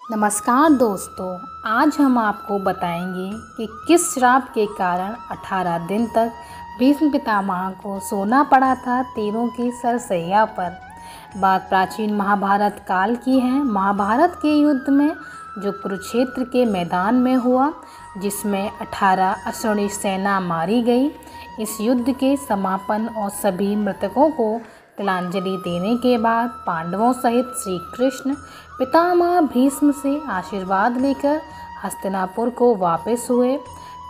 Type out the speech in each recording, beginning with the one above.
नमस्कार दोस्तों, आज हम आपको बताएंगे कि किस श्राप के कारण 18 दिन तक भीष्म पितामह को सोना पड़ा था तीरों की सरसैया पर। बात प्राचीन महाभारत काल की है। महाभारत के युद्ध में जो कुरुक्षेत्र के मैदान में हुआ, जिसमें 18 असुरी सेना मारी गई। इस युद्ध के समापन और सभी मृतकों को तिलांजलि देने के बाद पांडवों सहित श्री कृष्ण पितामह भीष्म से आशीर्वाद लेकर हस्तिनापुर को वापस हुए।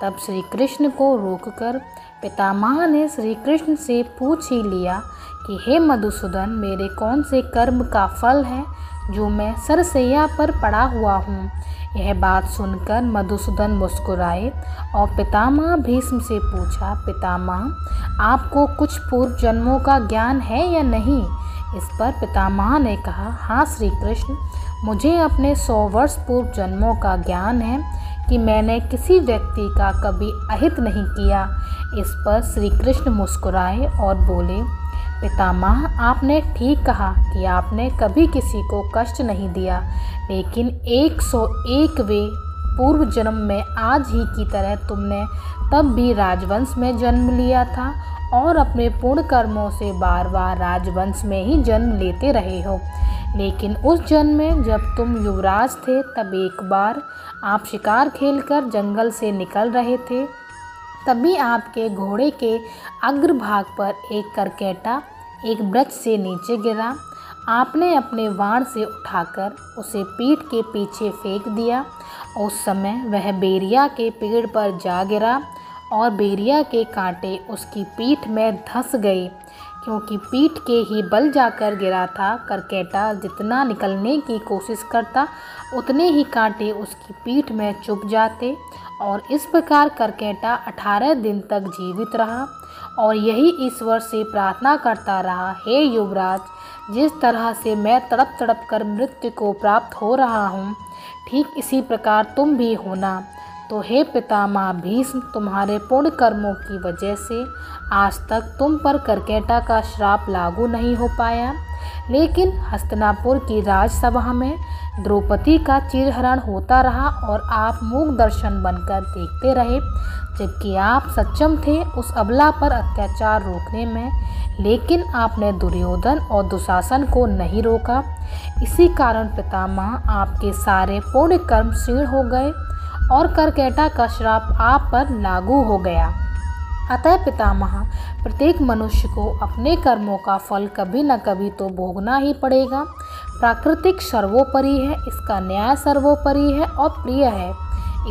तब श्री कृष्ण को रोककर पितामह ने श्री कृष्ण से पूछ ही लिया कि हे मधुसूदन, मेरे कौन से कर्म का फल है जो मैं सरसैया पर पड़ा हुआ हूँ। यह बात सुनकर मधुसूदन मुस्कुराए और पितामह भीष्म से पूछा, पितामह आपको कुछ पूर्व जन्मों का ज्ञान है या नहीं। इस पर पितामह ने कहा, हाँ श्री कृष्ण, मुझे अपने 100 वर्ष पूर्व जन्मों का ज्ञान है कि मैंने किसी व्यक्ति का कभी अहित नहीं किया। इस पर श्री कृष्ण मुस्कुराए और बोले, पितामह आपने ठीक कहा कि आपने कभी किसी को कष्ट नहीं दिया, लेकिन 101वें पूर्व जन्म में आज ही की तरह तुमने तब भी राजवंश में जन्म लिया था और अपने पूर्ण कर्मों से बार बार राजवंश में ही जन्म लेते रहे हो। लेकिन उस जन्म में जब तुम युवराज थे, तब एक बार आप शिकार खेलकर जंगल से निकल रहे थे। तभी आपके घोड़े के अग्रभाग पर एक करकेटा एक वृक्ष से नीचे गिरा। आपने अपने बाण से उठाकर उसे पीठ के पीछे फेंक दिया। उस समय वह बेरिया के पेड़ पर जा गिरा और बेरिया के कांटे उसकी पीठ में धंस गए। क्योंकि पीठ के ही बल जाकर गिरा था, करकेटा जितना निकलने की कोशिश करता उतने ही कांटे उसकी पीठ में चुभ जाते और इस प्रकार करकेटा 18 दिन तक जीवित रहा और यही ईश्वर से प्रार्थना करता रहा, हे युवराज, जिस तरह से मैं तड़प तड़प कर मृत्यु को प्राप्त हो रहा हूँ, ठीक इसी प्रकार तुम भी होना। तो हे पितामह भीष्म, तुम्हारे पुण्य कर्मों की वजह से आज तक तुम पर करकेटा का श्राप लागू नहीं हो पाया। लेकिन हस्तिनापुर की राजसभा में द्रौपदी का चीरहरण होता रहा और आप मूक दर्शन बनकर देखते रहे, जबकि आप सक्षम थे उस अबला पर अत्याचार रोकने में। लेकिन आपने दुर्योधन और दुशासन को नहीं रोका। इसी कारण पितामह आपके सारे पुण्य कर्म क्षीण हो गए और करकेटा का श्राप आप पर लागू हो गया। अतः पितामह, प्रत्येक मनुष्य को अपने कर्मों का फल कभी न कभी तो भोगना ही पड़ेगा। प्राकृतिक सर्वोपरि है, इसका न्याय सर्वोपरि है और प्रिय है।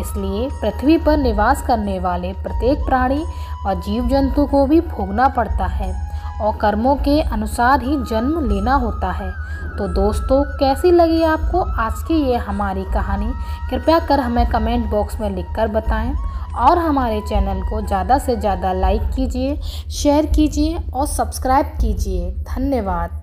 इसलिए पृथ्वी पर निवास करने वाले प्रत्येक प्राणी और जीव जंतु को भी भोगना पड़ता है और कर्मों के अनुसार ही जन्म लेना होता है। तो दोस्तों, कैसी लगी आपको आज की ये हमारी कहानी? कृपया कर हमें कमेंट बॉक्स में लिखकर बताएं और हमारे चैनल को ज़्यादा से ज़्यादा लाइक कीजिए, शेयर कीजिए और सब्सक्राइब कीजिए। धन्यवाद।